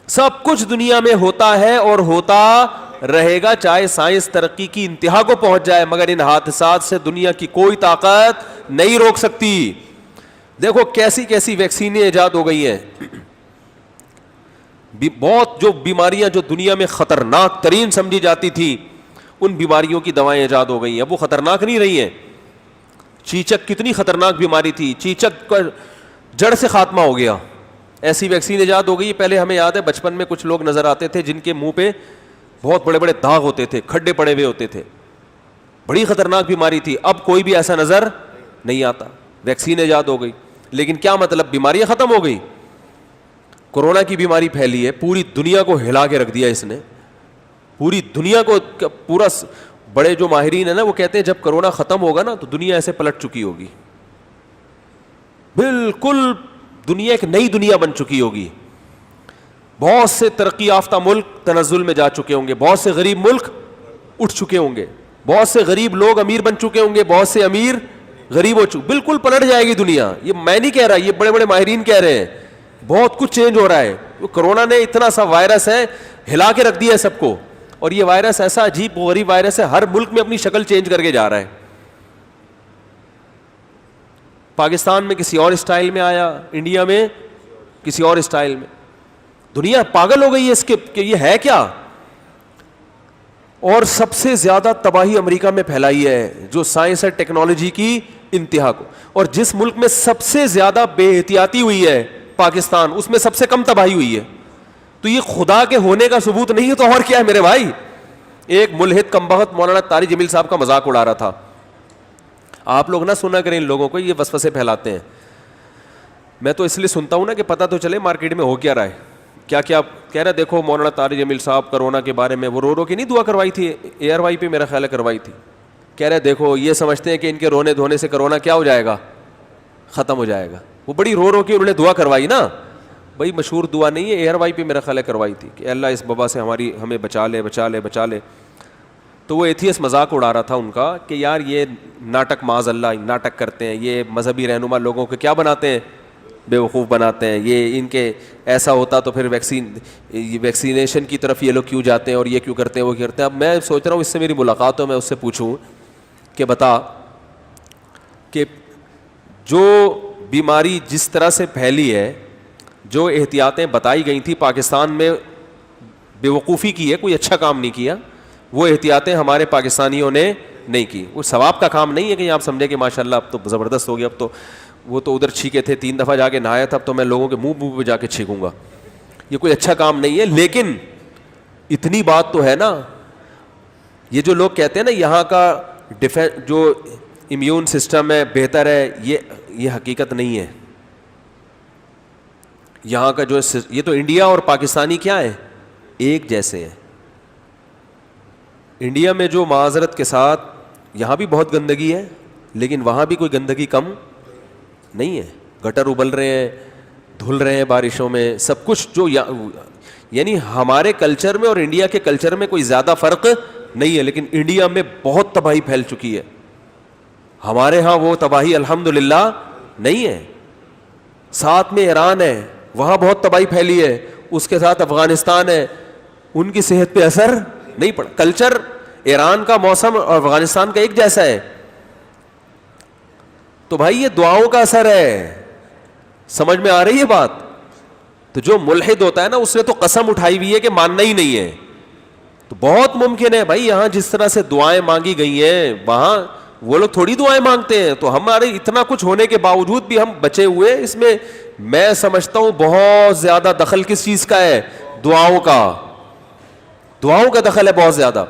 سب کچھ دنیا میں ہوتا ہے اور ہوتا رہے گا, چاہے سائنس ترقی کی انتہا کو پہنچ جائے, مگر ان حادثات سے دنیا کی کوئی طاقت نہیں روک سکتی. دیکھو کیسی کیسی ویکسینیں ایجاد ہو گئی ہیں, بہت جو بیماریاں جو دنیا میں خطرناک ترین سمجھی جاتی تھی, ان بیماریوں کی دوائیں ایجاد ہو گئی ہیں. اب وہ خطرناک نہیں رہی ہیں. چیچک کتنی خطرناک بیماری تھی, چیچک کا جڑ سے خاتمہ ہو گیا, ایسی ویکسین ایجاد ہو گئی. پہلے ہمیں یاد ہے بچپن میں کچھ لوگ نظر آتے تھے جن کے منہ پہ بہت بڑے بڑے داغ ہوتے تھے, کھڈے پڑے ہوئے ہوتے تھے, بڑی خطرناک بیماری تھی. اب کوئی بھی ایسا نظر نہیں آتا, ویکسین ایجاد ہو گئی. لیکن کیا مطلب, بیماریاں ختم ہو گئی؟ کورونا کی بیماری پھیلی ہے, پوری دنیا کو ہلا کے رکھ دیا اس نے, پوری دنیا کو پورا. بڑے جو ماہرین ہیں نا وہ کہتے ہیں جب کورونا ختم ہوگا نا تو دنیا ایسے پلٹ چکی ہوگی, بالکل دنیا ایک نئی دنیا بن چکی ہوگی. بہت سے ترقی یافتہ ملک تنزل میں جا چکے ہوں گے, بہت سے غریب ملک اٹھ چکے ہوں گے, بہت سے غریب لوگ امیر بن چکے ہوں گے, بہت سے امیر غریب ہو چکے, بالکل پلٹ جائے گی دنیا. یہ میں نہیں کہہ رہا, یہ بڑے بڑے ماہرین کہہ رہے ہیں. بہت کچھ چینج ہو رہا ہے. کورونا نے اتنا سا وائرس ہے, ہلا کے رکھ دیا ہے سب کو, اور یہ وائرس ایسا عجیب غریب وائرس ہے, ہر ملک میں اپنی شکل چینج کر کے جا رہا ہے. پاکستان میں کسی اور اسٹائل میں آیا, انڈیا میں کسی اور اسٹائل میں. دنیا پاگل ہو گئی ہے اس کے کہ یہ ہے کیا. اور سب سے زیادہ تباہی امریکہ میں پھیلائی ہے, جو سائنس اور ٹیکنالوجی کی انتہا کو. اور جس ملک میں سب سے زیادہ بے احتیاطی ہوئی ہے پاکستان, اس میں سب سے کم تباہی ہوئی ہے. تو یہ خدا کے ہونے کا ثبوت نہیں ہے تو اور کیا ہے میرے بھائی. ایک ملحد کمبخت مولانا طارق جمیل صاحب کا مذاق اڑا رہا تھا. آپ لوگ نہ سنا کریں ان لوگوں کو, یہ وسوسے پھیلاتے ہیں. میں تو اس لیے سنتا ہوں نا کہ پتہ تو چلے مارکیٹ میں ہو کیا رہا ہے, کیا کیا کہہ رہا. دیکھو مولانا طارق جمیل صاحب کرونا کے بارے میں وہ رو کے نہیں دعا کروائی تھی, اے آر وائی پہ میرا خیال ہے کروائی تھی. کہہ رہے دیکھو یہ سمجھتے ہیں کہ ان کے رونے دھونے سے کرونا کیا ہو جائے گا, ختم ہو جائے گا. وہ بڑی رو کے انہوں نے دعا کروائی نا. بھائی مشہور دعا نہیں ہے, اے آر وائی پہ میرا خیال ہے کروائی تھی کہ اللہ اس وبا سے ہمیں بچا لے بچا لے بچا لے. تو وہ ایتھیس مذاق اڑا رہا تھا ان کا کہ یار یہ ناٹک معاذ اللہ ناٹک کرتے ہیں, یہ مذہبی رہنما لوگوں کو کیا بناتے ہیں, بیوقوف بناتے ہیں. یہ ان کے ایسا ہوتا تو پھر ویکسینیشن کی طرف یہ لوگ کیوں جاتے ہیں اور یہ کیوں کرتے ہیں وہ کرتے ہیں. اب میں سوچ رہا ہوں اس سے میری ملاقات ہو, میں اس سے پوچھوں کہ بتا کہ جو بیماری جس طرح سے پھیلی ہے, جو احتیاطیں بتائی گئی تھیں پاکستان میں بیوقوفی کی ہے, کوئی اچھا کام نہیں کیا. وہ احتیاطیں ہمارے پاکستانیوں نے نہیں کی. وہ ثواب کا کام نہیں ہے کہ آپ سمجھیں کہ ماشاء اللہ اب تو زبردست ہو گیا, اب تو وہ تو ادھر چھینکے تھے 3 دفعہ جا کے نہایا تھا, اب تو میں لوگوں کے منہ پہ جا کے چھینکوں گا. یہ کوئی اچھا کام نہیں ہے. لیکن اتنی بات تو ہے نا, یہ جو لوگ کہتے ہیں نا یہاں کا جو امیون سسٹم ہے بہتر ہے, یہ حقیقت نہیں ہے. یہاں کا جو یہ تو انڈیا اور پاکستانی کیا ہے, ایک جیسے ہیں. انڈیا میں جو معذرت کے ساتھ یہاں بھی بہت گندگی ہے, لیکن وہاں بھی کوئی گندگی کم نہیں ہے. گٹر ابل رہے ہیں, دھل رہے ہیں بارشوں میں, سب کچھ جو یعنی ہمارے کلچر میں اور انڈیا کے کلچر میں کوئی زیادہ فرق نہیں ہے. لیکن انڈیا میں بہت تباہی پھیل چکی ہے, ہمارے ہاں وہ تباہی الحمدللہ نہیں ہے. ساتھ میں ایران ہے, وہاں بہت تباہی پھیلی ہے, اس کے ساتھ افغانستان ہے, ان کی صحت پہ اثر نہیں پڑا. کلچر ایران کا موسم اور افغانستان کا ایک جیسا ہے. تو بھائی یہ دعاؤں کا اثر ہے, سمجھ میں آ رہی ہے بات. تو جو ملحد ہوتا ہے نا اس نے تو قسم اٹھائی ہوئی ہے کہ ماننا ہی نہیں ہے. تو بہت ممکن ہے بھائی یہاں جس طرح سے دعائیں مانگی گئی ہیں وہاں وہ لوگ تھوڑی دعائیں مانگتے ہیں. تو ہمارے اتنا کچھ ہونے کے باوجود بھی ہم بچے ہوئے. اس میں سمجھتا ہوں بہت زیادہ دخل کس چیز کا ہے, دعاؤں کا. دعاؤں کا دخل ہے بہت زیادہ.